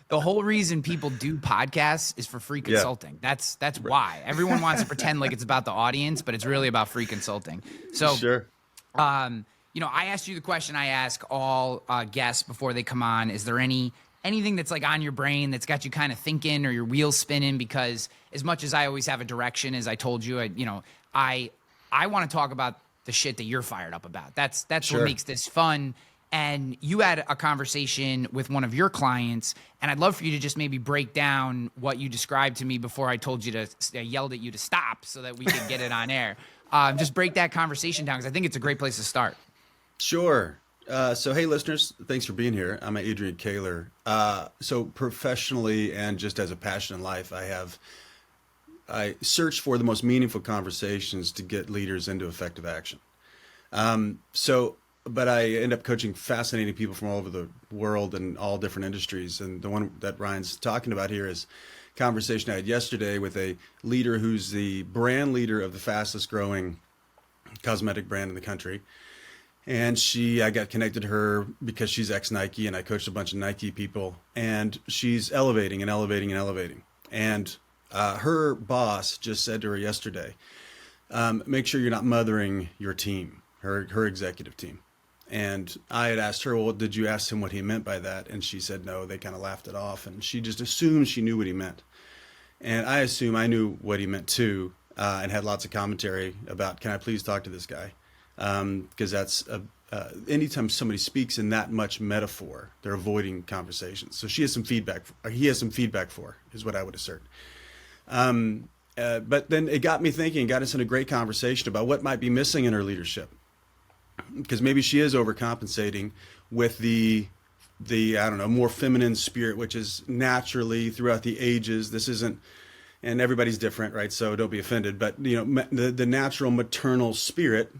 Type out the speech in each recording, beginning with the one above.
the whole reason people do podcasts is for free consulting. That's why. Everyone wants to pretend like it's about the audience, but it's really about free consulting. So, Sure. I asked you the question I ask all guests before they come on. Is there anything that's like on your brain that's got you kind of thinking or your wheels spinning? Because as much as I always have a direction, as I told you, I want to talk about the shit that you're fired up about. That's Sure. what makes this fun. And you had a conversation with one of your clients, and I'd love for you to just maybe break down what you described to me before I told you to yelled at you to stop so that we could get it on air. Just break that conversation down because I think it's a great place to start. Sure. So, hey, listeners, thanks for being here. I'm Adrian Kahler. So professionally and just as a passion in life, I search for the most meaningful conversations to get leaders into effective action. But I end up coaching fascinating people from all over the world and all different industries. And the one that Ryan's talking about here is a conversation I had yesterday with a leader who's the brand leader of the fastest growing cosmetic brand in the country. And I got connected to her because she's ex-Nike, and I coached a bunch of Nike people, and she's elevating and elevating and elevating. And her boss just said to her yesterday, make sure you're not mothering your team, her executive team. And I had asked her, well, did you ask him what he meant by that? And she said, no, they kind of laughed it off. And she just assumed she knew what he meant. And I assume I knew what he meant too, and had lots of commentary about, can I please talk to this guy? Because that's anytime somebody speaks in that much metaphor, they're avoiding conversations. So she has some feedback, or he has some feedback for, is what I would assert. But then it got me thinking, got us in a great conversation about what might be missing in her leadership. Because maybe she is overcompensating with the I don't know, more feminine spirit, which is naturally throughout the ages. This isn't, and everybody's different, right? So don't be offended. But the natural maternal spirit,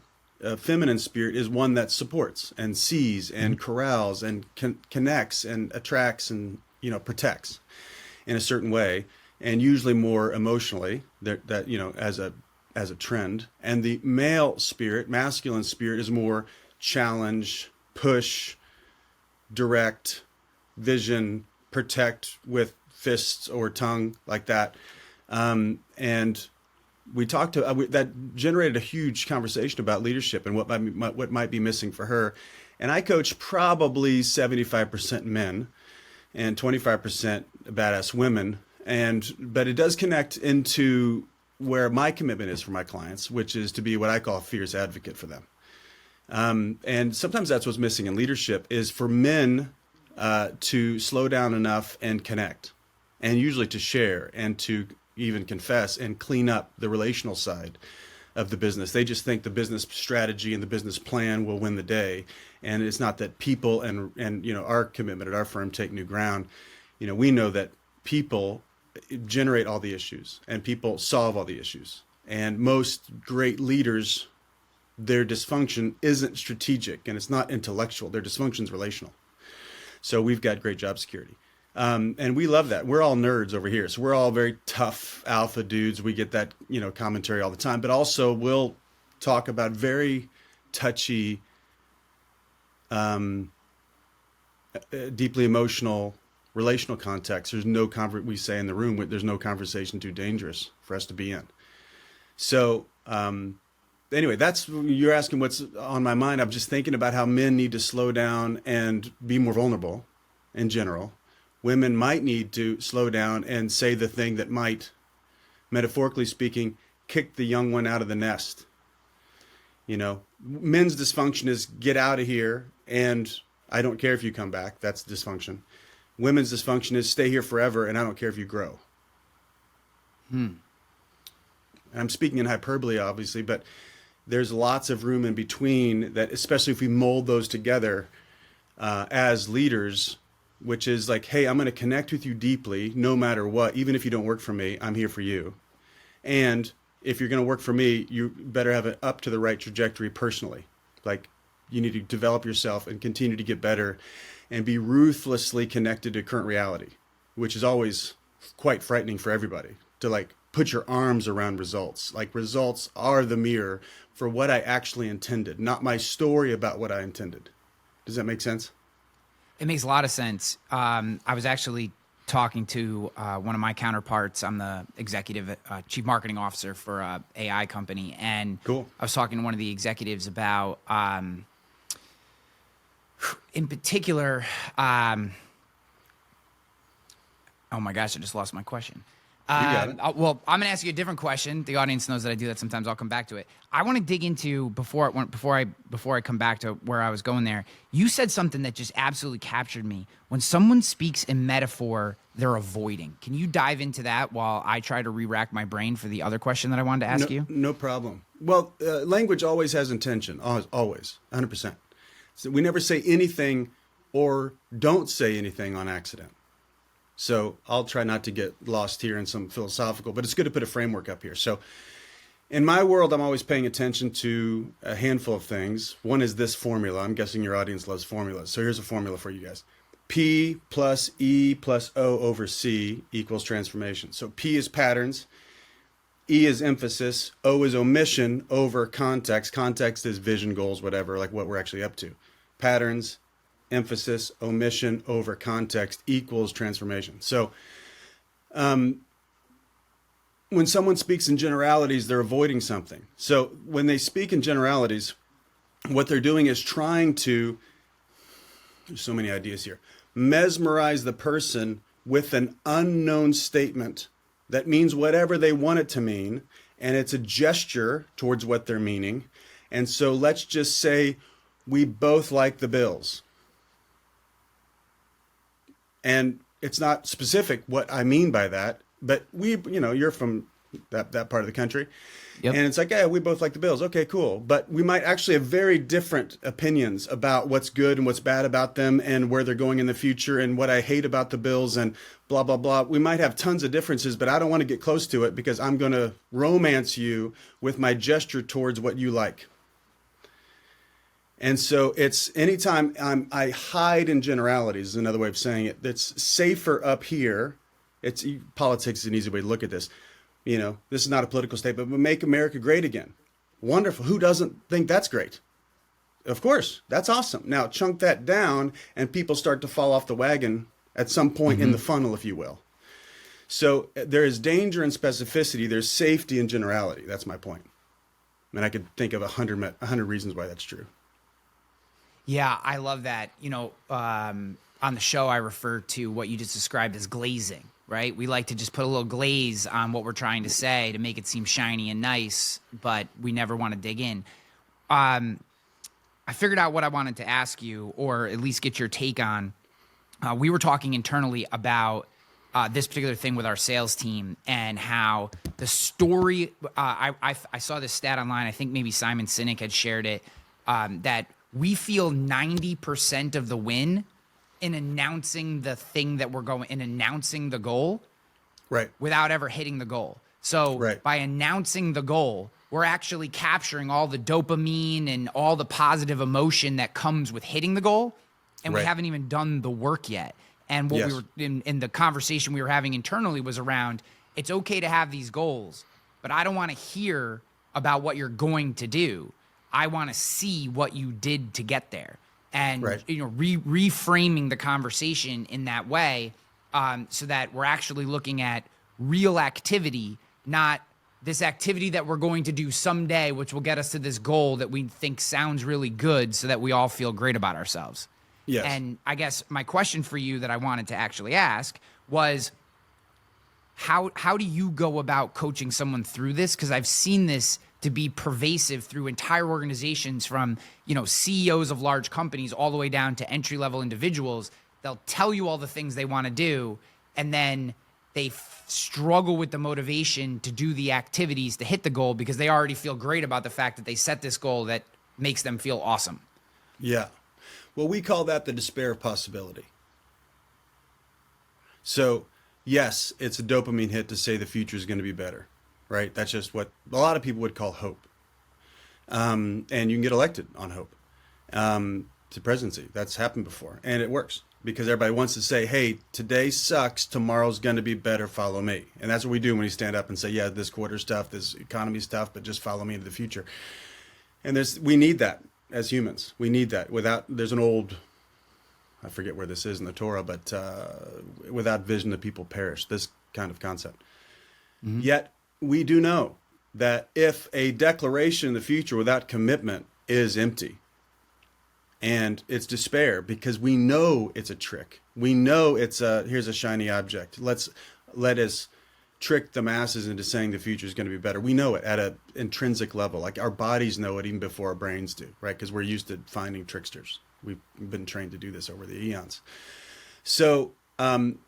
feminine spirit, is one that supports and sees and corrals and connects and attracts and protects in a certain way, and usually more emotionally. As a trend. And the male spirit, masculine spirit, is more challenge, push, direct, vision, protect with fists or tongue, like that. And we talked to that generated a huge conversation about leadership and what might be missing for her. And I coach probably 75% men and 25% badass women. But it does connect into where my commitment is for my clients, which is to be what I call a fierce advocate for them. And sometimes that's what's missing in leadership, is for men to slow down enough and connect, and usually to share and to even confess and clean up the relational side of the business. They just think the business strategy and the business plan will win the day. And it's not that people and our commitment at our firm take new ground. We know that people generate all the issues and people solve all the issues. And most great leaders, their dysfunction isn't strategic and it's not intellectual. Their dysfunction is relational. So we've got great job security. And we love that. We're all nerds over here. So we're all very tough alpha dudes. We get that, commentary all the time, but also we'll talk about very touchy, deeply emotional, relational context. There's no we say in the room, there's no conversation too dangerous for us to be in. So anyway, you're asking what's on my mind. I'm just thinking about how men need to slow down and be more vulnerable in general. Women might need to slow down and say the thing that might, metaphorically speaking, kick the young one out of the nest. Men's dysfunction is get out of here and I don't care if you come back. That's dysfunction. Women's dysfunction is stay here forever and I don't care if you grow. And I'm speaking in hyperbole, obviously, but there's lots of room in between that, especially if we mold those together as leaders, which is like, hey, I'm going to connect with you deeply no matter what. Even if you don't work for me, I'm here for you. And if you're going to work for me, you better have it up to the right trajectory personally. Like, you need to develop yourself and continue to get better and be ruthlessly connected to current reality, which is always quite frightening for everybody, to put your arms around results. Results are the mirror for what I actually intended, not my story about what I intended. Does that make sense? It makes a lot of sense. I was actually talking to one of my counterparts. I'm the executive chief marketing officer for a AI company, and Cool. I was talking to one of the executives about, in particular, oh my gosh, I just lost my question. You got it. Well, I'm going to ask you a different question. The audience knows that I do that sometimes. I'll come back to it. I want to dig into before I come back to where I was going there. You said something that just absolutely captured me. When someone speaks in metaphor, they're avoiding. Can you dive into that while I try to re-rack my brain for the other question that I wanted to ask you? No problem. Well, language always has intention. Always, 100%. So we never say anything or don't say anything on accident. So I'll try not to get lost here in some philosophical, but it's good to put a framework up here. So in my world, I'm always paying attention to a handful of things. One is this formula. I'm guessing your audience loves formulas. So here's a formula for you guys. P plus E plus O over C equals transformation. So P is patterns, E is emphasis, O is omission over context. Context is vision, goals, whatever, like what we're actually up to. Patterns, emphasis, omission over context equals transformation. So when someone speaks in generalities, they're avoiding something. So when they speak in generalities, what they're doing is trying to, there's so many ideas here, mesmerize the person with an unknown statement that means whatever they want it to mean, and it's a gesture towards what they're meaning. And so let's just say we both like the Bills. And it's not specific what I mean by that, but you're from that part of the country. Yep. And it's like, yeah, we both like the Bills. Okay, cool. But we might actually have very different opinions about what's good and what's bad about them and where they're going in the future and what I hate about the Bills and blah, blah, blah. We might have tons of differences, but I don't want to get close to it because I'm going to romance you with my gesture towards what you like. And so it's anytime I hide in generalities, is another way of saying it. It's safer up here. Politics is an easy way to look at this. This is not a political statement, but make America great again. Wonderful. Who doesn't think that's great? Of course, that's awesome. Now chunk that down and people start to fall off the wagon at some point in the funnel, if you will. So there is danger in specificity. There's safety in generality. That's my point. And I could think of 100 reasons why that's true. Yeah, I love that. On the show, I refer to what you just described as glazing, right? We like to just put a little glaze on what we're trying to say to make it seem shiny and nice, but we never want to dig in. I figured out what I wanted to ask you, or at least get your take on. We were talking internally about this particular thing with our sales team and how the story, I saw this stat online, I think maybe Simon Sinek had shared it, that we feel 90% of the win in announcing the thing that we're going, in announcing the goal, right, without ever hitting the goal. So right. By announcing the goal, we're actually capturing all the dopamine and all the positive emotion that comes with hitting the goal, and right. we haven't even done the work yet. And what yes. we were in the conversation we were having internally was around, it's okay to have these goals, but I don't want to hear about what you're going to do. I want to see what you did to get there, and right. reframing the conversation in that way, so that we're actually looking at real activity, not this activity that we're going to do someday, which will get us to this goal that we think sounds really good, so that we all feel great about ourselves. Yes. And I guess my question for you that I wanted to actually ask was, how do you go about coaching someone through this? Because I've seen this to be pervasive through entire organizations, from CEOs of large companies all the way down to entry-level individuals. They'll tell you all the things they want to do, and then they struggle with the motivation to do the activities to hit the goal because they already feel great about the fact that they set this goal that makes them feel awesome. Yeah. Well, we call that the despair of possibility. So, yes, it's a dopamine hit to say the future is going to be better, right? That's just what a lot of people would call hope. And you can get elected on hope to presidency. That's happened before. And it works because everybody wants to say, hey, today sucks, tomorrow's going to be better, follow me. And that's what we do when we stand up and say, yeah, this quarter's tough, this economy's tough, but just follow me into the future. And we need that as humans. We need that. There's an old, I forget where this is in the Torah, but without vision, the people perish. This kind of concept. Mm-hmm. Yet we do know that if a declaration in the future without commitment is empty, and it's despair, because we know it's a trick. We know it's here's a shiny object. Let us trick the masses into saying the future is going to be better. We know it at an intrinsic level. Like our bodies know it even before our brains do, right? Because we're used to finding tricksters. We've been trained to do this over the eons. So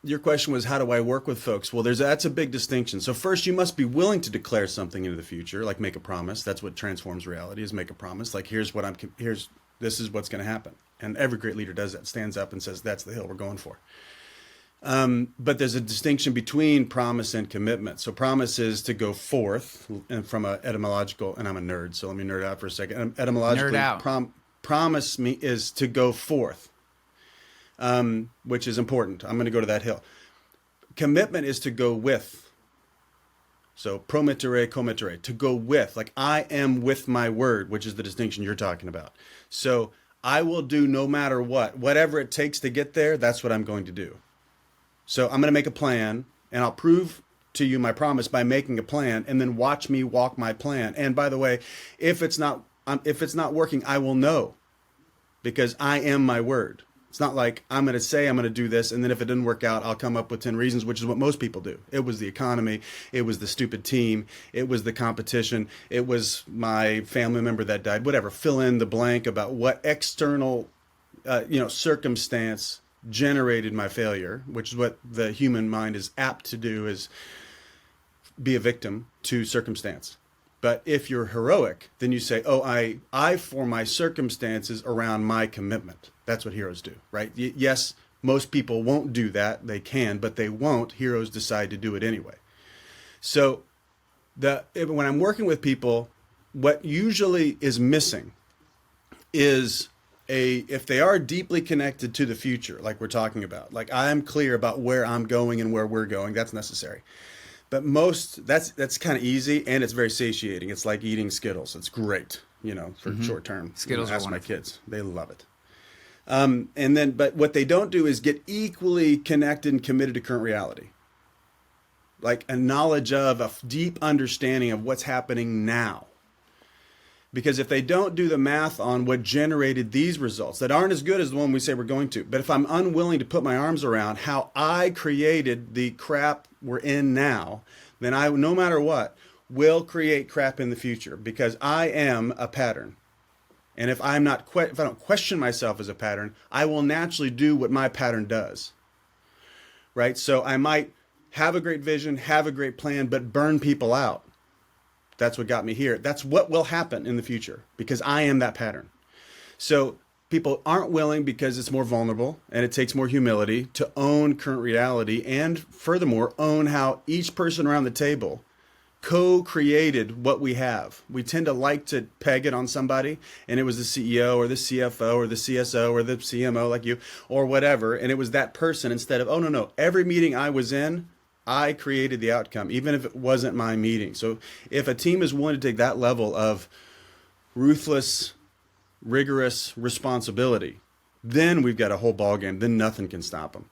your question was, how do I work with folks? Well, that's a big distinction. So first, you must be willing to declare something into the future, like make a promise. That's what transforms reality, is make a promise. Like this is what's going to happen. And every great leader does that, stands up and says, that's the hill we're going for. But there's a distinction between promise and commitment. So promise is to go forth, and from an etymological, and I'm a nerd, so let me nerd out for a second. Etymologically, promise is to go forth, which is important. I'm going to go to that hill. Commitment is to go with. So promettere, commettere, to go with. Like I am with my word, which is the distinction you're talking about. So I will do no matter what. Whatever it takes to get there, that's what I'm going to do. So I'm going to make a plan, and I'll prove to you my promise by making a plan, and then watch me walk my plan. And by the way, if it's not working, I will know, because I am my word. It's not like I'm going to say I'm going to do this, and then if it didn't work out, I'll come up with 10 reasons, which is what most people do. It was the economy. It was the stupid team. It was the competition. It was my family member that died. Whatever. Fill in the blank about what external, circumstance generated my failure, which is what the human mind is apt to do, is be a victim to circumstance. But if you're heroic, then you say, oh, I form my circumstances around my commitment. That's what heroes do, right? Yes, most people won't do that. They can, but they won't. Heroes decide to do it anyway. So when I'm working with people, what usually is missing is if they are deeply connected to the future, like we're talking about, like I'm clear about where I'm going and where we're going, that's necessary. But that's kind of easy, and it's very satiating. It's like eating Skittles. It's great, for short term. Skittles ask are my kids. They love it. But what they don't do is get equally connected and committed to current reality. Like a knowledge of, a deep understanding of what's happening now. Because if they don't do the math on what generated these results that aren't as good as the one we say we're going to, but if I'm unwilling to put my arms around how I created the crap we're in now, then I, no matter what, will create crap in the future, because I am a pattern. And if I don't question myself as a pattern, I will naturally do what my pattern does. Right? So I might have a great vision, have a great plan, but burn people out. That's what got me here. That's what will happen in the future, because I am that pattern. So people aren't willing, because it's more vulnerable and it takes more humility to own current reality, and furthermore, own how each person around the table co-created what we have. We tend to like to peg it on somebody, and it was the CEO or the CFO or the CSO or the CMO like you or whatever, and it was that person, instead of, oh, no, every meeting I was in, I created the outcome, even if it wasn't my meeting. So if a team is willing to take that level of ruthless, rigorous responsibility, then we've got a whole ballgame. Then nothing can stop them.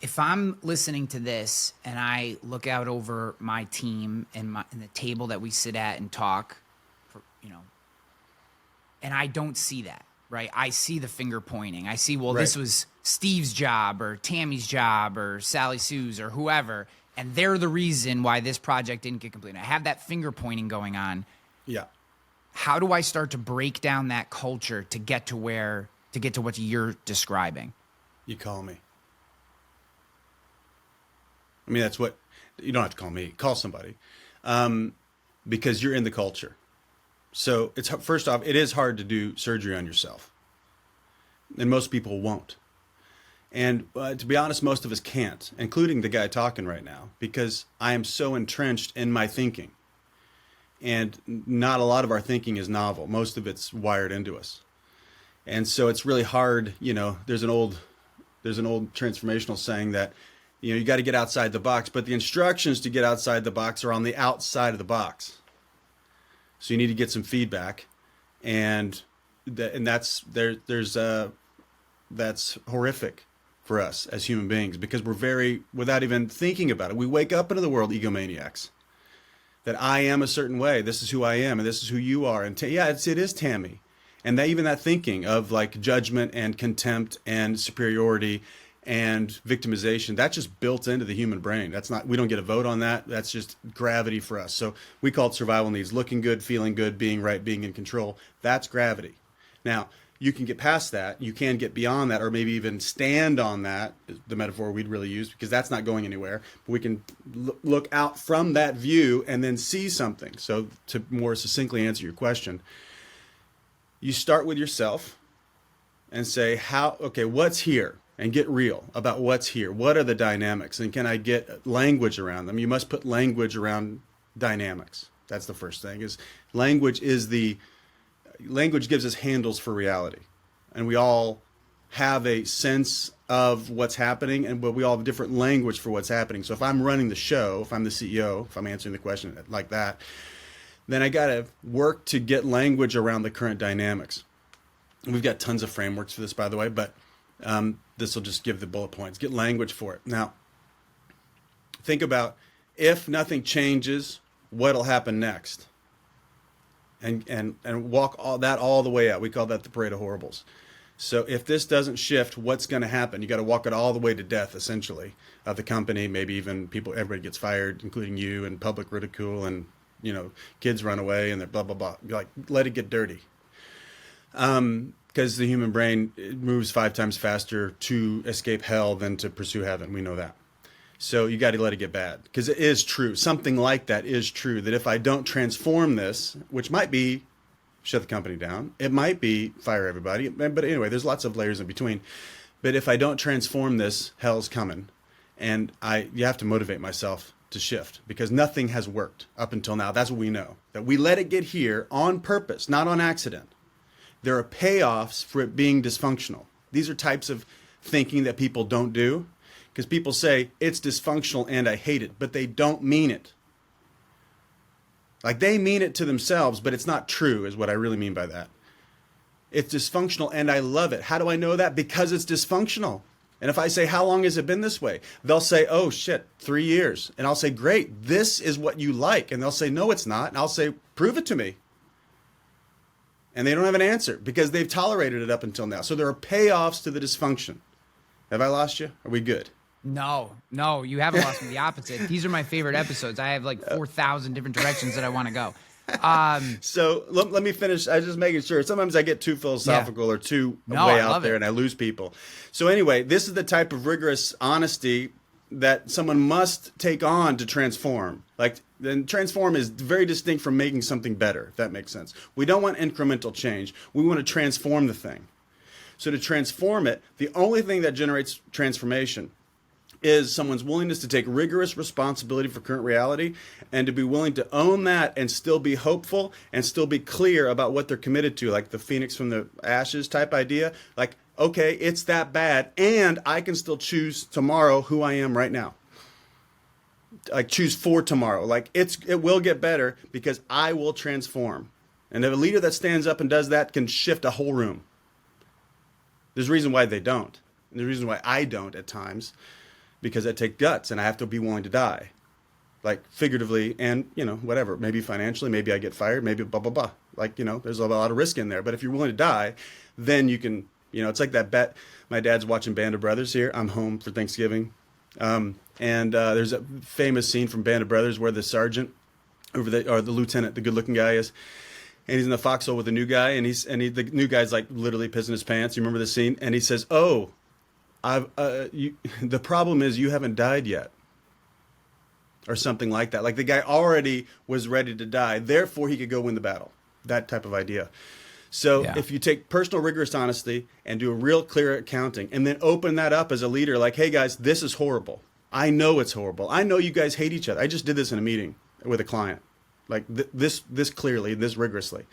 If I'm listening to this and I look out over my team and the table that we sit at and talk, and I don't see that. Right, I see the finger pointing. I see, This was Steve's job or Tammy's job or Sally Sue's or whoever, and they're the reason why this project didn't get completed. I have that finger pointing going on. Yeah. How do I start to break down that culture to get to what you're describing? You call me. I mean, that's what, you don't have to call me. Call somebody, because you're in the culture. So first off, it is hard to do surgery on yourself, and most people won't. And to be honest, most of us can't, including the guy talking right now, because I am so entrenched in my thinking. And not a lot of our thinking is novel. Most of it's wired into us. And so it's really hard. There's an old transformational saying that, you got to get outside the box, but the instructions to get outside the box are on the outside of the box. So you need to get some feedback, and and that's horrific for us as human beings, because we're very, without even thinking about it, we wake up into the world egomaniacs. That I am a certain way. This is who I am, and this is who you are. And it is Tammy. And that, even that thinking of like judgment and contempt and superiority and victimization, that's just built into the human brain. That's not, we don't get a vote on that. That's just gravity for us. So we call it survival needs: looking good, feeling good, being right, being in control. That's gravity. Now, you can get past that. You can get beyond that, or maybe even stand on that, the metaphor we'd really use, because that's not going anywhere. But we can look out from that view and then see something. So to more succinctly answer your question, you start with yourself and say, what's here? And get real about what's here. What are the dynamics? And can I get language around them? You must put language around dynamics. That's the first thing. Language gives us handles for reality. And we all have a sense of what's happening, but we all have different language for what's happening. So if I'm running the show, if I'm the CEO, if I'm answering the question like that, then I got to work to get language around the current dynamics. And we've got tons of frameworks for this, by the way, but this will just give the bullet points. Get language for it. Now, think about, if nothing changes, what'll happen next? And walk all the way out. We call that the parade of horribles. So if this doesn't shift, what's going to happen? You got to walk it all the way to death, essentially, of the company. Maybe even everybody gets fired, including you, and public ridicule, and kids run away, and they're blah blah blah. Like, let it get dirty. Because the human brain, it moves 5 times faster to escape hell than to pursue heaven. We know that. So you got to let it get bad, because it is true. Something like that is true, that if I don't transform this, which might be shut the company down, it might be fire everybody. But anyway, there's lots of layers in between. But if I don't transform this, hell's coming. And you have to motivate myself to shift, because nothing has worked up until now. That's what we know, that we let it get here on purpose, not on accident. There are payoffs for it being dysfunctional. These are types of thinking that people don't do. Because people say, it's dysfunctional and I hate it, but they don't mean it. Like, they mean it to themselves, but it's not true, is what I really mean by that. It's dysfunctional and I love it. How do I know that? Because it's dysfunctional. And if I say, how long has it been this way? They'll say, oh shit, 3 years. And I'll say, great, this is what you like. And they'll say, no, it's not. And I'll say, prove it to me. And they don't have an answer, because they've tolerated it up until now. So there are payoffs to the dysfunction. Have I lost you? Are we good? No, you haven't lost me. The opposite. These are my favorite episodes. I have like 4,000 different directions that I want to go. So let me finish. I was just making sure. Sometimes I get too philosophical or too way out there, and I lose people. So anyway, this is the type of rigorous honesty that someone must take on to transform. Then transform is very distinct from making something better, if that makes sense. We don't want incremental change. We want to transform the thing. So to transform it, the only thing that generates transformation is someone's willingness to take rigorous responsibility for current reality, and to be willing to own that and still be hopeful and still be clear about what they're committed to, like the phoenix from the ashes type idea. Like, okay, it's that bad, and I can still choose tomorrow who I am right now. Like, choose for tomorrow. Like, it will get better, because I will transform. And if a leader that stands up and does that can shift a whole room. There's a reason why they don't. And there's a reason why I don't at times. Because I take guts, and I have to be willing to die, like figuratively and, whatever, maybe financially, maybe I get fired, maybe blah, blah, blah. Like, there's a lot of risk in there. But if you're willing to die, then you can, it's like that bet. My dad's watching Band of Brothers here. I'm home for Thanksgiving. And there's a famous scene from Band of Brothers where the sergeant or the lieutenant, the good looking guy is, and he's in the foxhole with the new guy. And the new guy's like literally pissing his pants. You remember the scene? And he says, oh, the problem is you haven't died yet, or something like that. Like, the guy already was ready to die, therefore he could go win the battle. That type of idea. So if you take personal rigorous honesty and do a real clear accounting, and then open that up as a leader, like, hey guys, this is horrible. I know it's horrible. I know you guys hate each other. I just did this in a meeting with a client, like this clearly, this rigorously.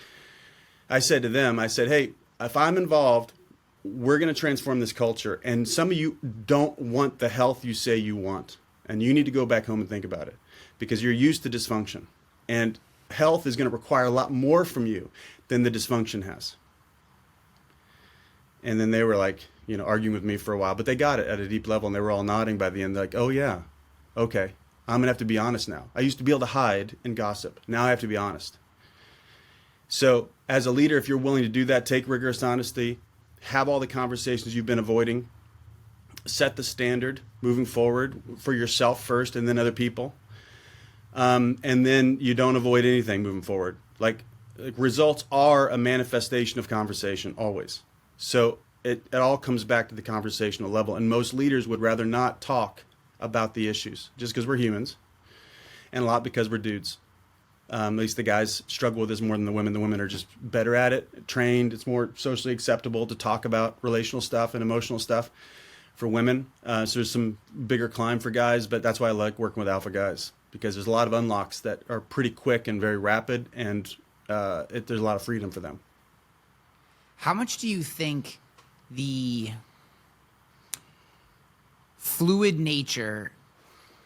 I said to them, hey, if I'm involved, we're going to transform this culture. And some of you don't want the health you say you want. And you need to go back home and think about it, because you're used to dysfunction. And health is going to require a lot more from you than the dysfunction has. And then they were like, arguing with me for a while, but they got it at a deep level, and they were all nodding by the end. They're like, oh yeah, okay, I'm gonna have to be honest now. I used to be able to hide and gossip. Now I have to be honest. So as a leader, if you're willing to do that, take rigorous honesty, have all the conversations you've been avoiding, set the standard moving forward for yourself first and then other people. And then you don't avoid anything moving forward. Like results are a manifestation of conversation always. So it all comes back to the conversational level. And most leaders would rather not talk about the issues just because we're humans, and a lot because we're dudes. At least the guys struggle with this more than the women. The women are just better at it, trained. It's more socially acceptable to talk about relational stuff and emotional stuff for women. So there's some bigger climb for guys, but that's why I like working with alpha guys, because there's a lot of unlocks that are pretty quick and very rapid, and there's a lot of freedom for them. How much do you think the fluid nature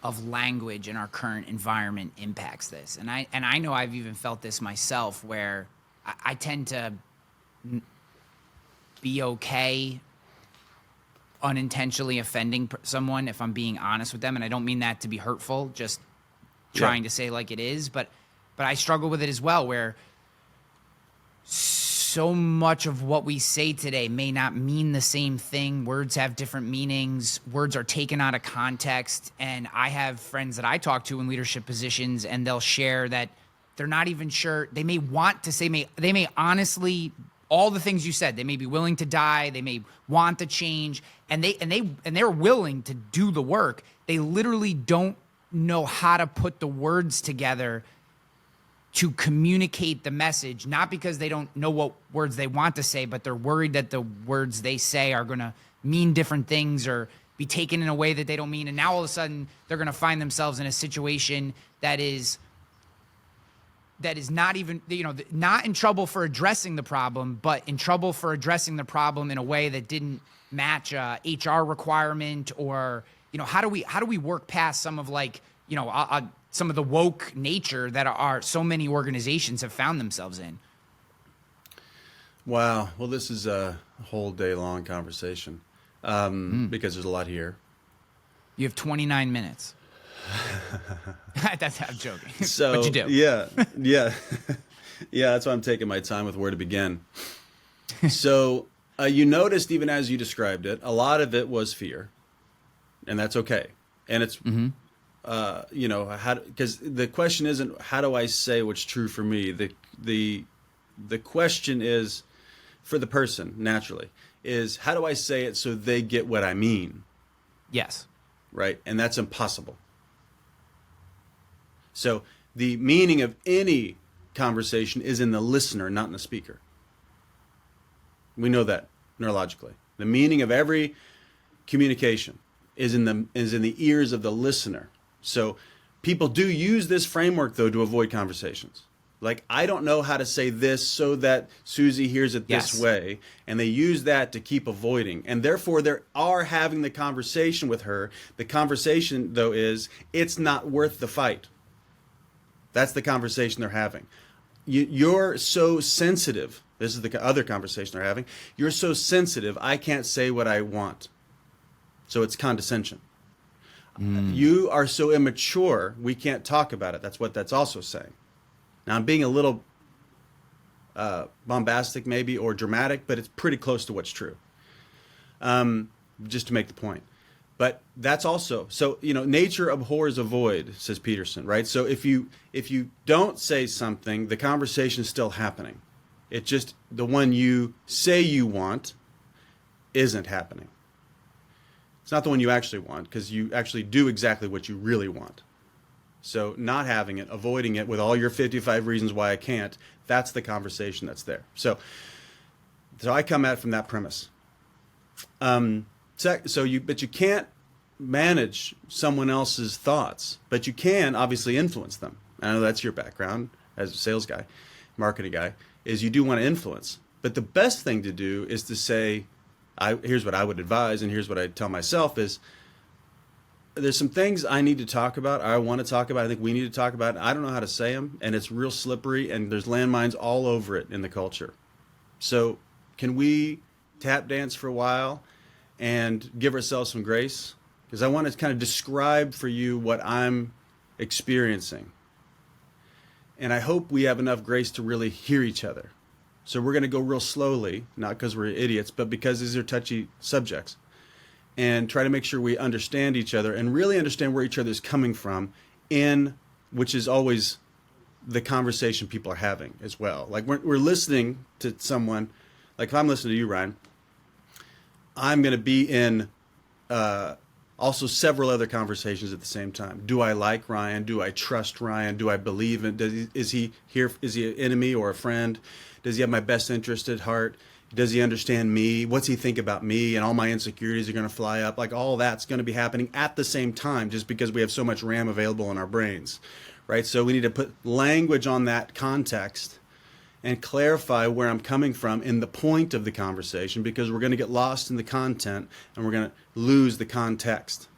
of language in our current environment impacts this? And I know I've even felt this myself, where I tend to be okay unintentionally offending someone if I'm being honest with them, and I don't mean that to be hurtful, just trying to say like it is, but I struggle with it as well, where so much of what we say today may not mean the same thing. Words have different meanings. Words are taken out of context. And I have friends that I talk to in leadership positions, and they'll share that they're not even sure. They may want to say, they may honestly, all the things you said, they may be willing to die. They may want to change, and they're willing to do the work. They literally don't know how to put the words together to communicate the message, not because they don't know what words they want to say, but they're worried that the words they say are going to mean different things or be taken in a way that they don't mean. And now all of a sudden they're going to find themselves in a situation that is not even, not in trouble for addressing the problem, but in trouble for addressing the problem in a way that didn't match a HR requirement, or, how do we work past some of some of the woke nature that are so many organizations have found themselves in? Well, this is a whole day long conversation because there's a lot here. You have 29 minutes. I'm joking. So, but you do. Yeah. That's why I'm taking my time with where to begin. So you noticed, even as you described it, a lot of it was fear, and that's okay. And it's, because the question isn't how do I say what's true for me. The question is, for the person naturally, is how do I say it so they get what I mean? Yes. Right, and that's impossible. So the meaning of any conversation is in the listener, not in the speaker. We know that neurologically. The meaning of every communication is in the ears of the listener. So people do use this framework, though, to avoid conversations. Like, I don't know how to say this so that Susie hears it this way. And they use that to keep avoiding. And therefore, they are having the conversation with her. The conversation, though, is it's not worth the fight. That's the conversation they're having. You're so sensitive. This is the other conversation they're having. You're so sensitive, I can't say what I want. So it's condescension. You are so immature, we can't talk about it. That's what that's also saying. Now, I'm being a little bombastic maybe, or dramatic, but it's pretty close to what's true. Just to make the point. But that's also, so, nature abhors a void, says Peterson, right? So if you don't say something, the conversation is still happening. It just, the one you say you want isn't happening. It's not the one you actually want, because you actually do exactly what you really want. So not having it, avoiding it with all your 55 reasons why I can't, that's the conversation that's there. So I come at it from that premise. But you can't manage someone else's thoughts, but you can obviously influence them. I know that's your background as a sales guy, marketing guy, is you do want to influence. But the best thing to do is to say, here's what I would advise, and here's what I tell myself is, there's some things I need to talk about, I want to talk about, I think we need to talk about, I don't know how to say them, and it's real slippery, and there's landmines all over it in the culture. So can we tap dance for a while and give ourselves some grace? Because I want to kind of describe for you what I'm experiencing. And I hope we have enough grace to really hear each other. So we're going to go real slowly, not because we're idiots, but because these are touchy subjects. And try to make sure we understand each other and really understand where each other is coming from, which is always the conversation people are having as well. Like we're listening to someone, like if I'm listening to you, Ryan, I'm going to be in also several other conversations at the same time. Do I like Ryan? Do I trust Ryan? Do I believe in? Is he here? Is he an enemy or a friend? Does he have my best interest at heart? Does he understand me? What's he think about me? And all my insecurities are going to fly up. Like all that's going to be happening at the same time, just because we have so much RAM available in our brains, right? So we need to put language on that context and clarify where I'm coming from in the point of the conversation, because we're going to get lost in the content and we're going to lose the context.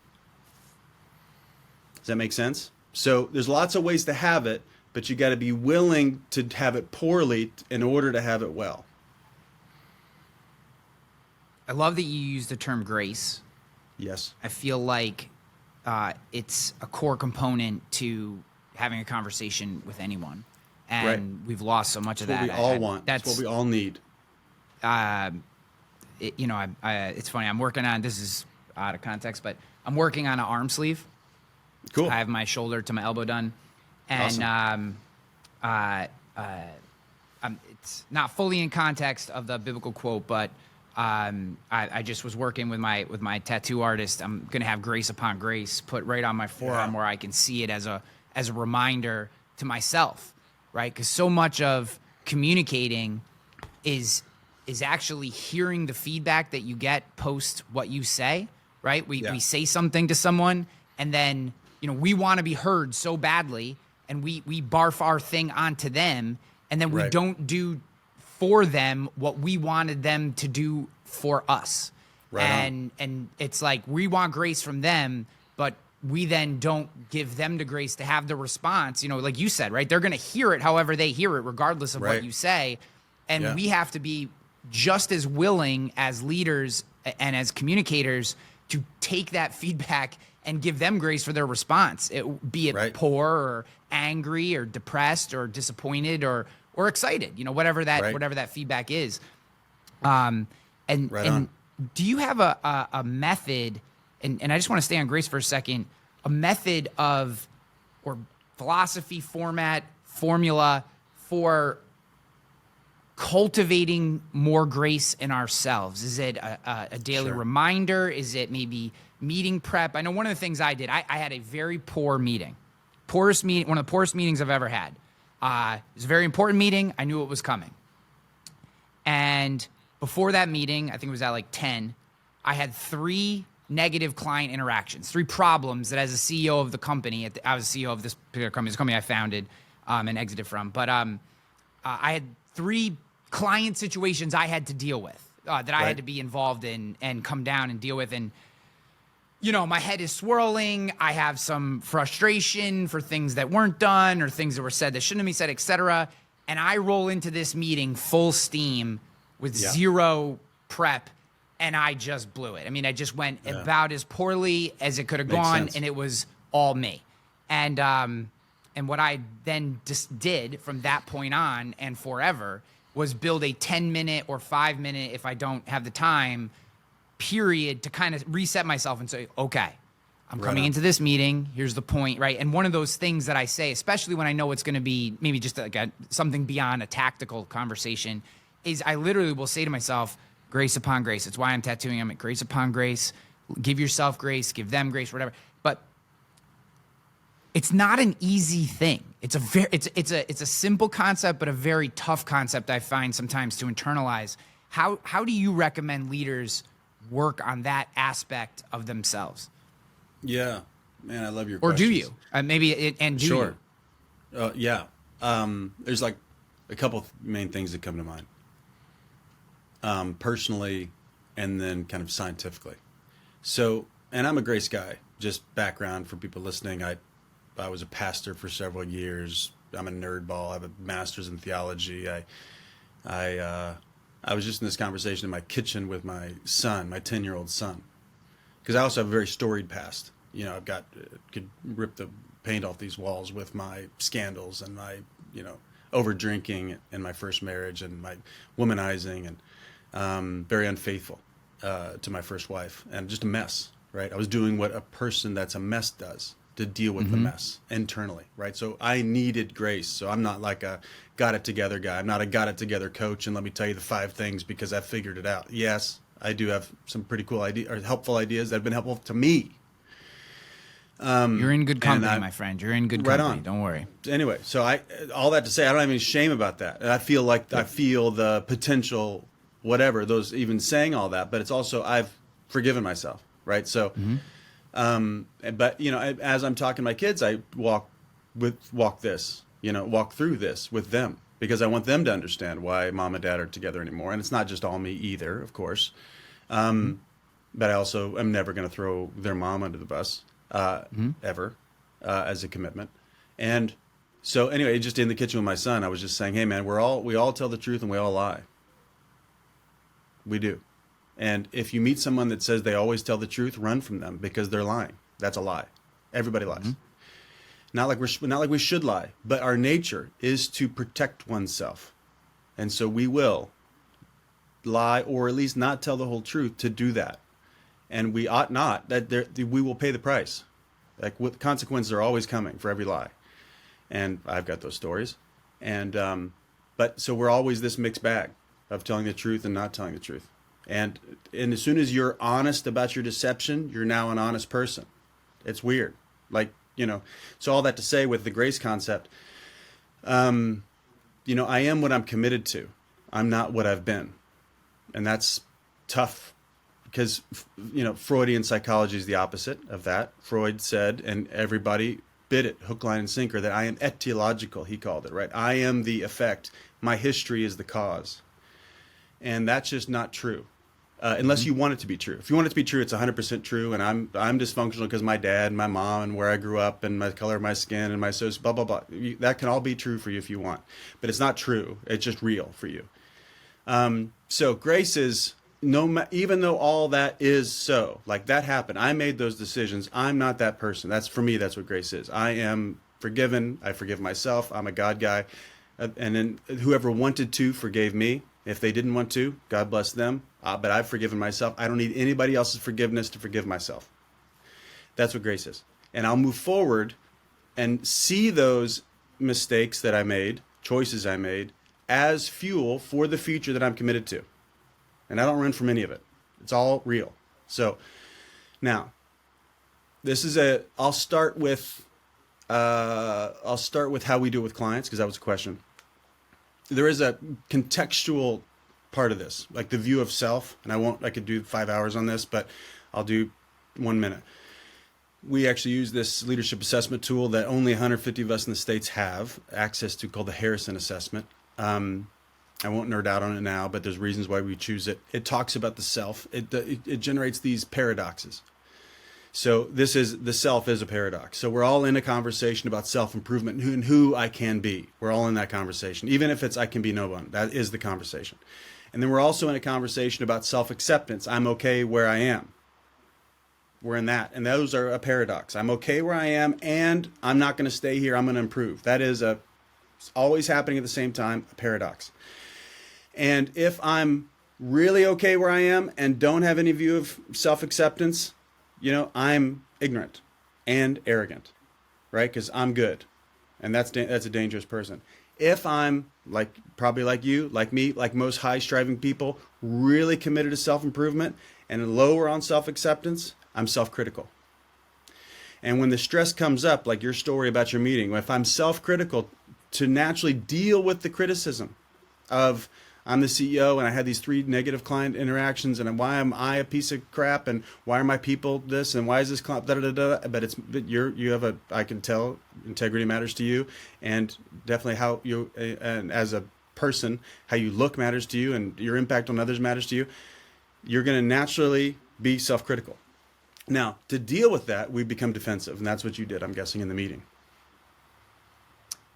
Does that make sense? So there's lots of ways to have it, but you got to be willing to have it poorly in order to have it well. I love that you use the term grace. Yes. I feel like it's a core component to having a conversation with anyone. And we've lost so much of that. That's what we all want. That's what we all need. It's funny. I'm working on, this is out of context, but I'm working on an arm sleeve. Cool. I have my shoulder to my elbow done. And awesome. It's not fully in context of the biblical quote, but I just was working with my tattoo artist. I'm going to have grace upon grace put right on my forearm where I can see it as a reminder to myself, right? Because so much of communicating is actually hearing the feedback that you get post what you say, right? We say something to someone, and then we want to be heard so badly, and we barf our thing onto them, and then we don't do for them what we wanted them to do for us. Right. And it's like we want grace from them, but we then don't give them the grace to have the response, like you said, right? They're going to hear it however they hear it, regardless of what you say. And we have to be just as willing as leaders and as communicators to take that feedback and give them grace for their response, be it poor or angry or depressed or disappointed or excited, whatever that feedback is. And do you have a method, and I just want to stay on grace for a second, a method or philosophy, formula for cultivating more grace in ourselves? Is it a daily reminder? Is it maybe meeting prep? I know one of the things I did, I had a very poor meeting. One of the poorest meetings I've ever had. It was a very important meeting. I knew it was coming. And before that meeting, I think it was at like 10, I had 3 negative client interactions, 3 problems that as a CEO of the company, I was CEO of this particular company, this company I founded and exited from. But I had 3 client situations I had to deal with that I had to be involved in and come down and deal with. And my head is swirling. I have some frustration for things that weren't done or things that were said that shouldn't have been said, et cetera. And I roll into this meeting full steam with zero prep, and I just blew it. I mean, I just went about as poorly as it could have gone, sense. And it was all me. And what I then just did from that point on and forever was build a 10-minute or 5-minute, if I don't have the time, period to kind of reset myself and say, okay, I'm coming into this meeting. Here's the point, right? And one of those things that I say, especially when I know it's going to be maybe just like something beyond a tactical conversation, is I literally will say to myself, grace upon grace. It's why I'm tattooing. I'm at grace upon grace. Give yourself grace, give them grace, whatever. But it's not an easy thing. It's a simple concept, but a very tough concept I find sometimes to internalize. How do you recommend leaders work on that aspect of themselves? Yeah, man, I love your questions. Or do you? Sure. There's like a couple main things that come to mind. Personally, and then kind of scientifically. So, and I'm a grace guy. Just background for people listening. I was a pastor for several years. I'm a nerdball. I have a master's in theology. I'm I was just in this conversation in my kitchen with my son, my 10-year-old son, because I also have a very storied past. You know, I've got could rip the paint off these walls with my scandals and my, you know, over drinking in my first marriage and my womanizing and very unfaithful to my first wife and just a mess, right? I was doing what a person that's a mess does to deal with the mess internally, right? So I needed grace. So I'm not like a got it together guy. I'm not a got it together coach. And let me tell you the 5 things because I figured it out. Yes, I do have some pretty cool ideas or helpful ideas that have been helpful to me. You're in good company, my friend. You're in good company. Right on. Don't worry. Anyway, so all that to say, I don't have any shame about that. And I feel like I feel the potential, whatever, those even saying all that, but it's also I've forgiven myself, right? So, but you know, as I'm talking to my kids, I walk through this with them because I want them to understand why mom and dad are together anymore. And it's not just all me either, of course. But I also am never going to throw their mom under the bus. Ever, as a commitment. And so anyway, just in the kitchen with my son, I was just saying, hey man, we all tell the truth and we all lie. We do. And if you meet someone that says they always tell the truth, run from them because they're lying. That's a lie. Everybody lies. Not like we should lie, but our nature is to protect oneself. And so we will lie or at least not tell the whole truth to do that. And we ought not, we will pay the price. Like consequences are always coming for every lie. And I've got those stories. And, but so we're always this mixed bag of telling the truth and not telling the truth. And as soon as you're honest about your deception, you're now an honest person. It's weird. Like, you know, so all that to say with the grace concept, you know, I am what I'm committed to. I'm not what I've been. And that's tough. Because, you know, Freudian psychology is the opposite of that. Freud said, and everybody bit it, hook, line, and sinker, that I am etiological, he called it, right? I am the effect. My history is the cause. And that's just not true, unless you want it to be true. If you want it to be true, it's 100% true, and I'm dysfunctional because my dad and my mom and where I grew up and my color of my skin and my social, blah, blah, blah. That can all be true for you if you want. But it's not true. It's just real for you. So grace is... even though all that is so, like that happened, I made those decisions. I'm not that person. For me, that's what grace is. I am forgiven. I forgive myself. I'm a God guy. And then whoever wanted to forgave me. If they didn't want to, God bless them. But I've forgiven myself. I don't need anybody else's forgiveness to forgive myself. That's what grace is. And I'll move forward and see those mistakes that I made, choices I made, as fuel for the future that I'm committed to. And I don't run from any of it. It's all real. So now, I'll start with how we do it with clients, because that was a question. There is a contextual part of this, like the view of self, and I could do 5 hours on this, but I'll do 1 minute. We actually use this leadership assessment tool that only 150 of us in the States have access to, called the Harrison Assessment. I won't nerd out on it now, but there's reasons why we choose it. It talks about the self. It generates these paradoxes. So the self is a paradox. So we're all in a conversation about self-improvement and who I can be. We're all in that conversation. Even if it's I can be no one, that is the conversation. And then we're also in a conversation about self-acceptance. I'm okay where I am. We're in that. And those are a paradox. I'm okay where I am, and I'm not going to stay here. I'm going to improve. That is it's always happening at the same time, a paradox. And if I'm really okay where I am and don't have any view of self-acceptance, you know, I'm ignorant and arrogant, right? Because I'm good. And that's a dangerous person. If I'm probably like you, like me, like most high-striving people, really committed to self-improvement and lower on self-acceptance, I'm self-critical. And when the stress comes up, like your story about your meeting, if I'm self-critical, to naturally deal with the criticism of I'm the CEO and I had these 3 negative client interactions, and why am I a piece of crap, and why are my people this, and why is this client da da da da? But you have I can tell integrity matters to you, and definitely how you and as a person how you look matters to you, and your impact on others matters to you. You're going to naturally be self-critical. Now, to deal with that, we become defensive, and that's what you did, I'm guessing, in the meeting.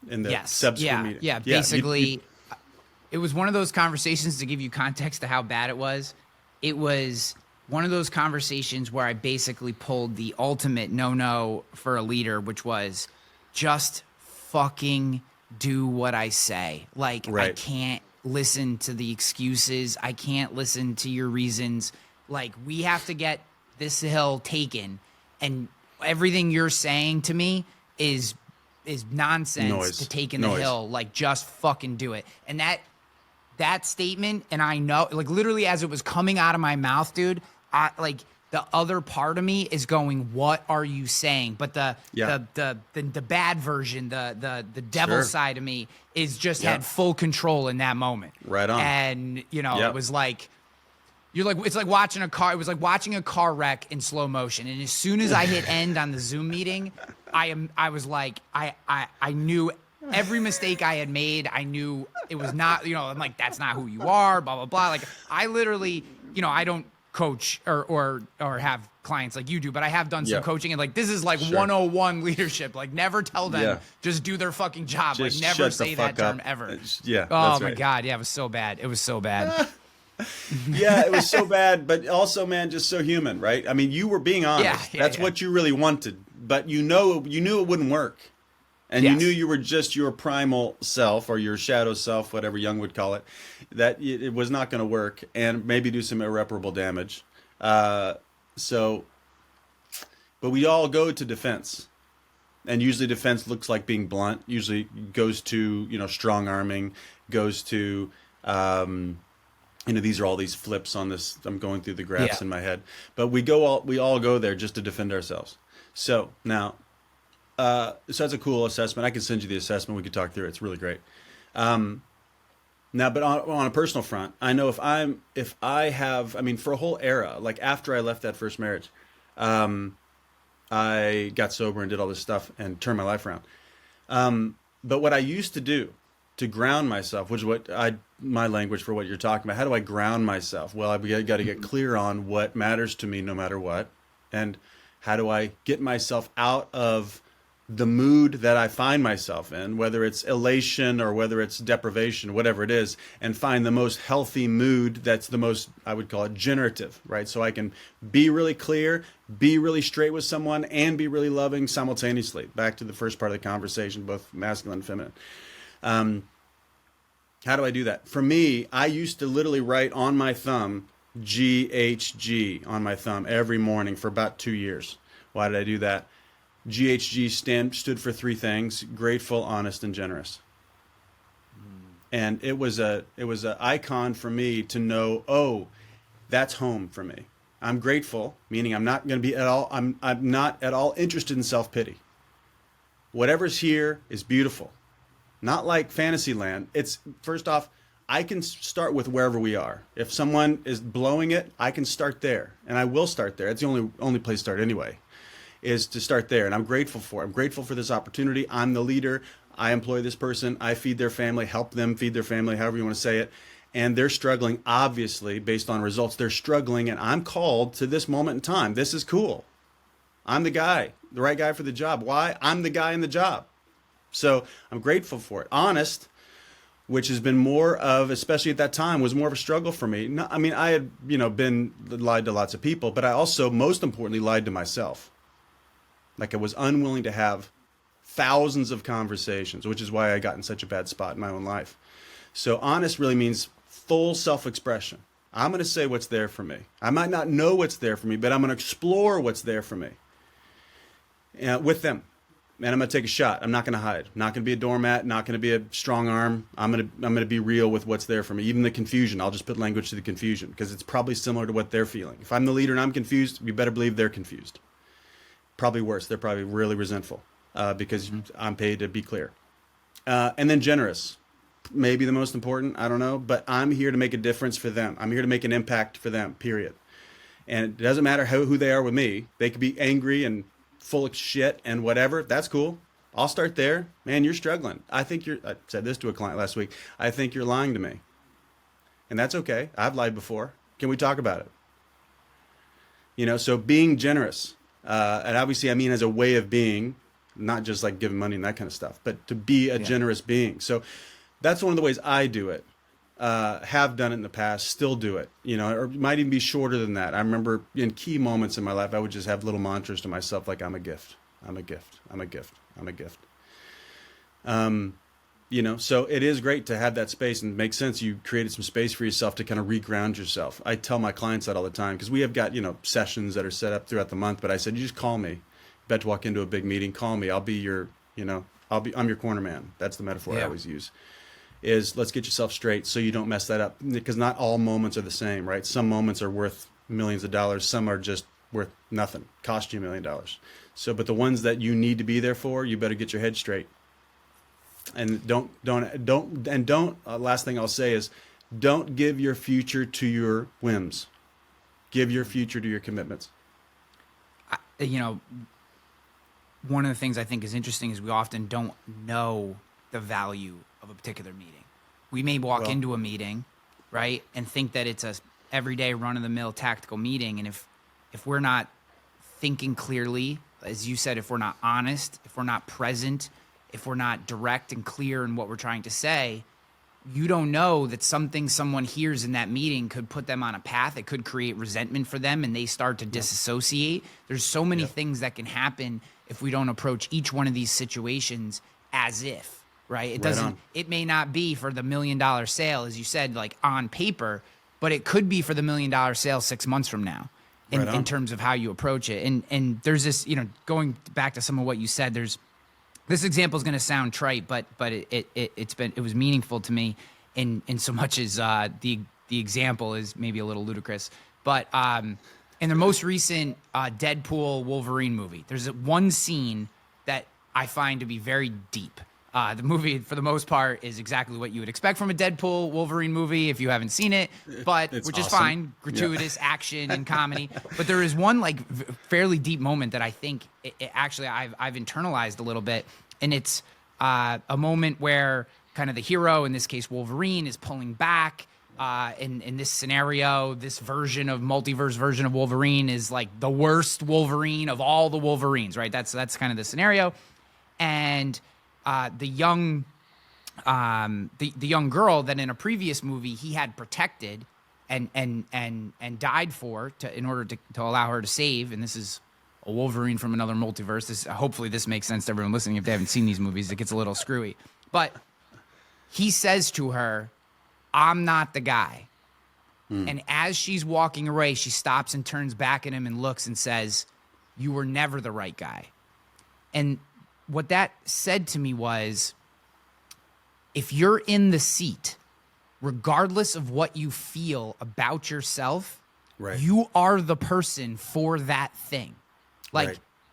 In the subsequent meeting. Yeah, basically. It was one of those conversations, to give you context to how bad it was. It was one of those conversations where I basically pulled the ultimate no-no for a leader, which was just fucking do what I say. Like, I Right. can't listen to the excuses. I can't listen to your reasons. Like, we have to get this hill taken, and everything you're saying to me is nonsense Noise. to take in Noise. the hill. Like, just fucking do it. And that statement, and I know, like, literally as it was coming out of my mouth, dude, like, the other part of me is going, what are you saying? But the bad version, the devil Sure. side of me is just Yeah. had full control in that moment. Right on. And, you know, Yep. it was like, it's like watching a car. It was like watching a car wreck in slow motion. And as soon as I hit end on the Zoom meeting, I was like, I knew every mistake I had made. I knew it was not, you know, I'm like, that's not who you are, blah, blah, blah. Like, I literally, you know, I don't coach or have clients like you do, but I have done some Yeah. coaching, and like, this is like Sure. 101 leadership. Like, never tell them, Yeah. just do their fucking job. Just like, never shut the say that fuck term up. ever. Yeah, Oh that's my right. God. Yeah, it was so bad. It was so bad. Yeah, it was so bad, but also, man, just so human, right? I mean, you were being honest. Yeah, That's yeah. what you really wanted, but you knew it wouldn't work. And you Yes. knew you were just your primal self, or your shadow self, whatever Jung would call it, that it was not going to work and maybe do some irreparable damage. But we all go to defense. And usually defense looks like being blunt, usually goes to, you know, strong arming, goes to, you know, these are all these flips on this. I'm going through the graphs Yeah. in my head, but we all go there just to defend ourselves. So now, so that's a cool assessment. I can send you the assessment. We could talk through it. It's really great. Now, but on a personal front, I know if I have, I mean, for a whole era, like after I left that first marriage, I got sober and did all this stuff and turned my life around. But what I used to do to ground myself, which is my language for what you're talking about, how do I ground myself? Well, I've got to get clear on what matters to me no matter what. And how do I get myself out of the mood that I find myself in, whether it's elation or whether it's deprivation, whatever it is, and find the most healthy mood that's the most, I would call it generative, right? So I can be really clear, be really straight with someone, and be really loving simultaneously. Back to the first part of the conversation, both masculine and feminine. How do I do that? For me, I used to literally write on my thumb, GHG on my thumb every morning for about 2 years. Why did I do that? GHG stood for three things: grateful, honest, and generous. And it was a icon for me to know, oh, that's home for me. I'm grateful, meaning I'm not going to be at all, I'm not at all interested in self-pity. Whatever's here is beautiful. Not like Fantasyland. It's, first off, I can start with wherever we are. If someone is blowing it, I can start there, and I will start there. It's the only place to start anyway, is to start there. And I'm grateful for it. I'm grateful for this opportunity. I'm the leader. I employ this person. I feed their family, help them feed their family, however you want to say it. And they're struggling, obviously, based on results. They're struggling, and I'm called to this moment in time. This is cool. I'm the guy, the right guy for the job. Why? I'm the guy in the job. So I'm grateful for it. Honest, which has been more of, especially at that time, was more of a struggle for me. No, I mean, I had, been lied to lots of people, but I also, most importantly, lied to myself. Like, I was unwilling to have thousands of conversations, which is why I got in such a bad spot in my own life. So honest really means full self-expression. I'm going to say what's there for me. I might not know what's there for me, but I'm going to explore what's there for me with them. And I'm going to take a shot. I'm not going to hide. I'm not going to be a doormat, not going to be a strong arm. I'm going to be real with what's there for me. Even the confusion, I'll just put language to the confusion because it's probably similar to what they're feeling. If I'm the leader and I'm confused, you better believe they're confused. Probably worse. They're probably really resentful because I'm paid to be clear. And then generous. Maybe the most important, I don't know, but I'm here to make a difference for them. I'm here to make an impact for them, period. And it doesn't matter who they are with me. They could be angry and full of shit and whatever. That's cool. I'll start there. Man, you're struggling. I said this to a client last week. I think you're lying to me. And that's okay. I've lied before. Can we talk about it? So being generous. And obviously, I mean, as a way of being, not just like giving money and that kind of stuff, but to be a generous being. So that's one of the ways I do it. have done it in the past, still do it, or it might even be shorter than that. I remember in key moments in my life, I would just have little mantras to myself, like, I'm a gift, I'm a gift, I'm a gift, I'm a gift. So it is great to have that space, and it makes sense. You created some space for yourself to kind of reground yourself. I tell my clients that all the time, because we have got, sessions that are set up throughout the month, but I said, you just call me. Bet to walk into a big meeting, call me. I'll be your, I'm your corner man. That's the metaphor I always use. Is let's get yourself straight so you don't mess that up, because not all moments are the same, right? Some moments are worth millions of dollars. Some are just worth nothing, cost you $1 million. So, but the ones that you need to be there for, you better get your head straight. And last thing I'll say is, don't give your future to your whims. Give your future to your commitments. One of the things I think is interesting is we often don't know the value of a particular meeting. We may walk into a meeting, right, and think that it's a everyday run-of-the-mill tactical meeting, and if we're not thinking clearly, as you said, if we're not honest, if we're not present, if we're not direct and clear in what we're trying to say, you don't know that something someone hears in that meeting could put them on a path. It could create resentment for them, and they start to disassociate. There's so many things that can happen if we don't approach each one of these situations as if, right? It may not be for the $1 million sale, as you said, like on paper, but it could be for the $1 million sale 6 months from now in terms of how you approach it. And there's this, going back to some of what you said, this example is going to sound trite, but it was meaningful to me in so much as the example is maybe a little ludicrous. But in the most recent Deadpool Wolverine movie, there's one scene that I find to be very deep. The movie, for the most part, is exactly what you would expect from a Deadpool Wolverine movie if you haven't seen it, which is fine, gratuitous action and comedy. But there is one fairly deep moment that I think actually I've internalized a little bit, and it's a moment where kind of the hero, in this case Wolverine, is pulling back. In this scenario, this multiverse version of Wolverine is like the worst Wolverine of all the Wolverines, right? That's kind of the scenario, and the young girl that in a previous movie he had protected and died for in order to allow her to save, and this is a Wolverine from another multiverse. Hopefully this makes sense to everyone listening. If they haven't seen these movies, it gets a little screwy, but he says to her, "I'm not the guy." And as she's walking away, she stops and turns back at him and looks and says, "You were never the right guy." And what that said to me was, if you're in the seat, regardless of what you feel about yourself, you are the person for that thing.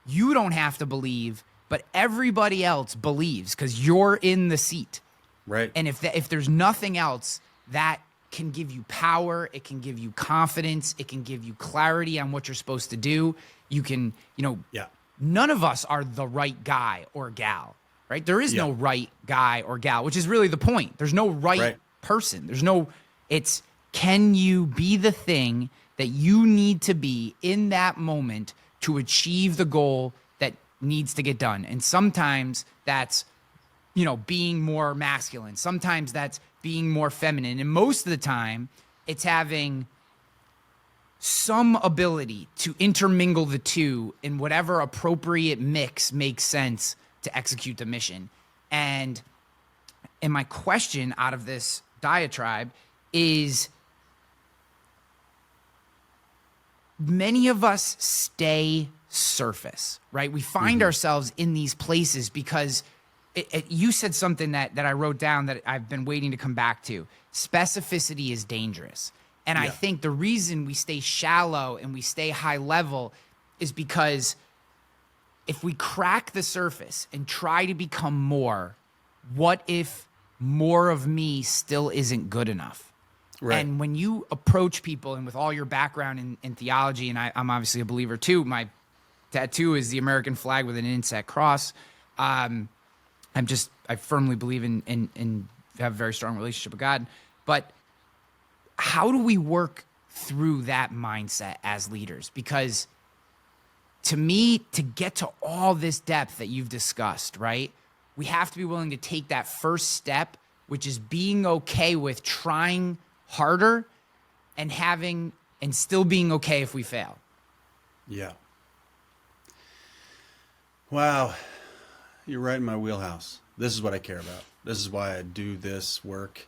You don't have to believe, but everybody else believes because you're in the seat. Right. And if there's nothing else, that can give you power. It can give you confidence. It can give you clarity on what you're supposed to do. You can, none of us are the right guy or gal, right? There is no right guy or gal, which is really the point. There's no right person. It's can you be the thing that you need to be in that moment to achieve the goal that needs to get done? And sometimes that's, being more masculine. Sometimes that's being more feminine. And most of the time, it's having some ability to intermingle the two in whatever appropriate mix makes sense to execute the mission. And my question out of this diatribe is, many of us stay surface, right? We find ourselves in these places because you said something that I wrote down that I've been waiting to come back to. Specificity is dangerous. And I think the reason we stay shallow and we stay high level is because if we crack the surface and try to become more, what if more of me still isn't good enough? Right. And when you approach people, and with all your background in theology, and I'm obviously a believer too, my tattoo is the American flag with an inset cross. I firmly believe in have a very strong relationship with God. But how do we work through that mindset as leaders? Because to me, to get to all this depth that you've discussed, right, we have to be willing to take that first step which is being okay with trying harder and still being okay if we fail. Yeah. Wow. You're right in my wheelhouse. This is what I care about. This is why I do this work,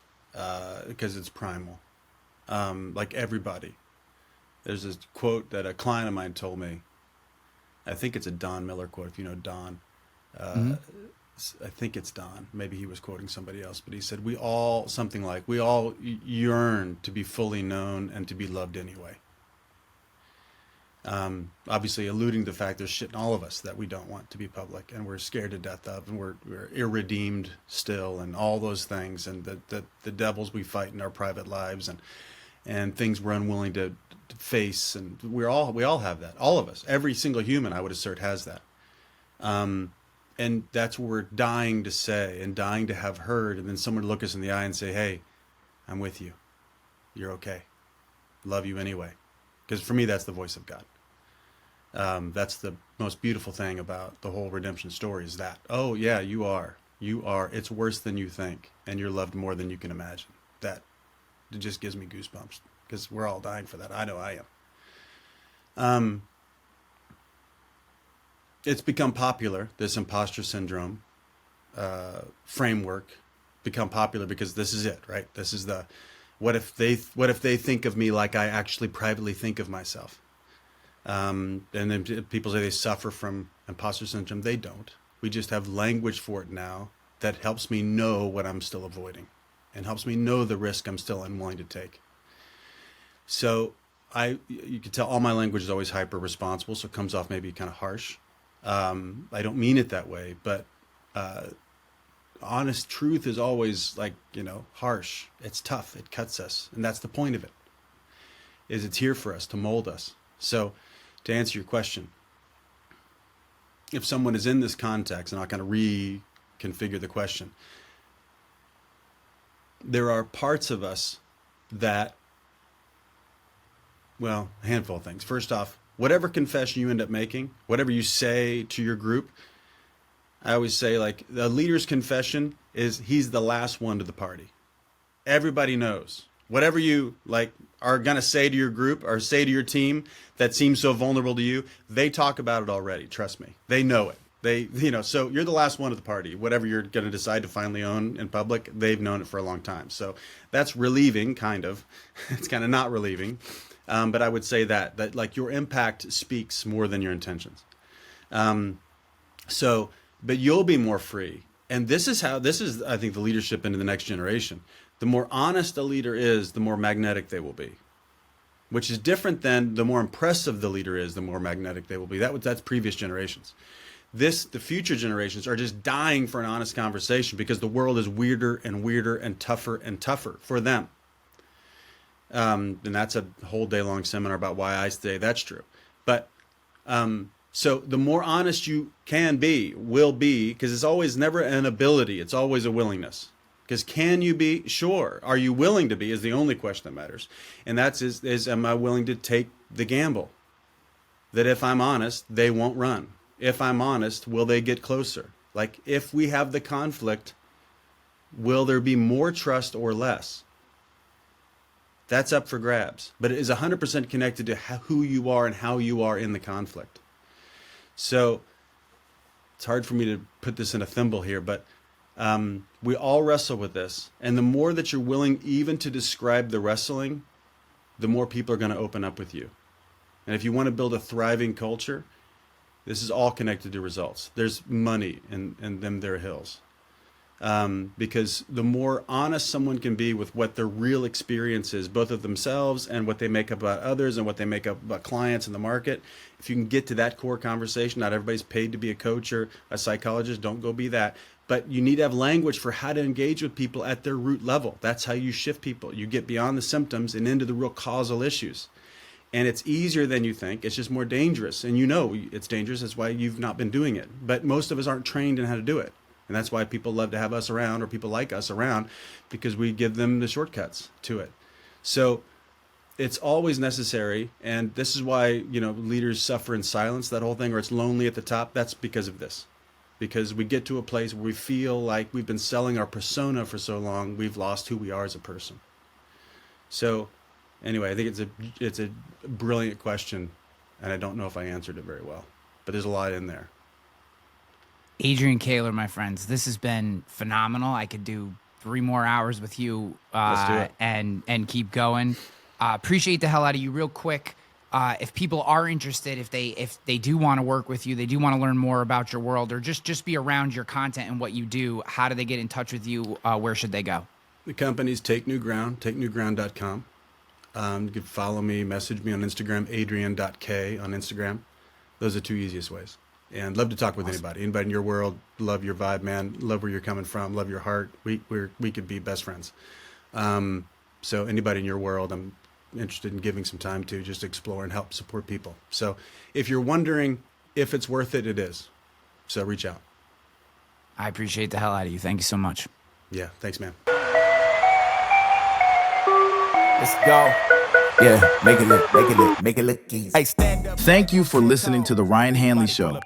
because it's primal. Like everybody. There's this quote that a client of mine told me. I think it's a Don Miller quote, if you know Don. I think it's Don. Maybe he was quoting somebody else, but he said, we all yearn to be fully known and to be loved anyway. Obviously alluding to the fact there's shit in all of us that we don't want to be public and we're scared to death of, and we're irredeemed still, and all those things, and the devils we fight in our private lives, and things we're unwilling to face, and we all have that. All of us, every single human, I would assert, has that. And that's what we're dying to say and dying to have heard, and then someone to look us in the eye and say, hey, I'm with you. You're okay. Love you anyway. Because for me, that's the voice of God. That's the most beautiful thing about the whole redemption story, is that, oh yeah, you are. It's worse than you think, and you're loved more than you can imagine. That, it just gives me goosebumps, because we're all dying for that. I know I am. It's become popular, this imposter syndrome framework, become popular because this is it, right? This is the, what if they think of me like I actually privately think of myself? And then people say they suffer from imposter syndrome. They don't. We just have language for it now that helps me know what I'm still avoiding and helps me know the risk I'm still unwilling to take. So you can tell all my language is always hyper responsible, so it comes off maybe kind of harsh. I don't mean it that way, but honest truth is always harsh. It's tough. It cuts us. And that's the point of it, is it's here for us to mold us. So to answer your question, if someone is in this context, and I'll kind of reconfigure the question, there are parts of us that, well, a handful of things. First off, whatever confession you end up making, whatever you say to your group, I always say, the leader's confession is he's the last one to the party. Everybody knows. Whatever you are going to say to your group or say to your team that seems so vulnerable to you, they talk about it already. Trust me. They know it. So you're the last one at the party. Whatever you're going to decide to finally own in public, they've known it for a long time. So that's relieving, kind of. It's kind of not relieving. But I would say that your impact speaks more than your intentions. But you'll be more free. And this is, I think, the leadership into the next generation. The more honest a leader is, the more magnetic they will be, which is different than the more impressive the leader is, the more magnetic they will be. That's previous generations. The future generations are just dying for an honest conversation because the world is weirder and weirder and tougher for them. And that's a whole day long seminar about why I say that's true. But so the more honest you will be, because it's always never an ability, it's always a willingness. Because can you be? Sure. Are you willing to be is the only question that matters. And that's is am I willing to take the gamble? That if I'm honest, they won't run. If I'm honest, will they get closer? If we have the conflict, will there be more trust or less? That's up for grabs. But it is 100% connected to who you are and how you are in the conflict. So it's hard for me to put this in a thimble here, but we all wrestle with this. And the more that you're willing even to describe the wrestling, the more people are going to open up with you. And if you want to build a thriving culture, this is all connected to results. There's money in them there hills. Because the more honest someone can be with what their real experience is, both of themselves and what they make up about others and what they make up about clients in the market, if you can get to that core conversation, not everybody's paid to be a coach or a psychologist, don't go be that. But you need to have language for how to engage with people at their root level. That's how you shift people. You get beyond the symptoms and into the real causal issues. And it's easier than you think. It's just more dangerous. And it's dangerous. That's why you've not been doing it. But most of us aren't trained in how to do it. And that's why people love to have us around, or people like us around, because we give them the shortcuts to it. So it's always necessary. And this is why, leaders suffer in silence, that whole thing, or it's lonely at the top. That's because of this. because we get to a place where we feel like we've been selling our persona for so long, we've lost who we are as a person. So anyway, I think it's a brilliant question, and I don't know if I answered it very well, but there's a lot in there. Adrian Kahler, my friends, this has been phenomenal. I could do 3 more hours with you Let's do it. and keep going. Appreciate the hell out of you. Real quick, if people are interested, if they do want to work with you, they do want to learn more about your world, or just be around your content and what you do, how do they get in touch with you? Where should they go? The company's Take New Ground, takenewground.com. You can follow me, message me on Instagram, adrian.k on Instagram. Those are 2 easiest ways. And love to talk with anybody in your world. Love your vibe, man. Love where you're coming from. Love your heart. We could be best friends. So anybody in your world, I'm interested in giving some time to just explore and help support people. So if you're wondering if it's worth it, it is. So reach out. I appreciate the hell out of you. Thank you so much. Yeah, thanks, man. Let's go. Yeah, make it look easy. Hey, stand up. Thank you for listening to The Ryan Hanley Show.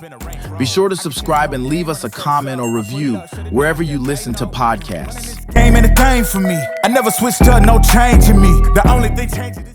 Be sure to subscribe and leave us a comment or review wherever you listen to podcasts. Came in the game for me. I never switched up, no change in me. The only thing changing is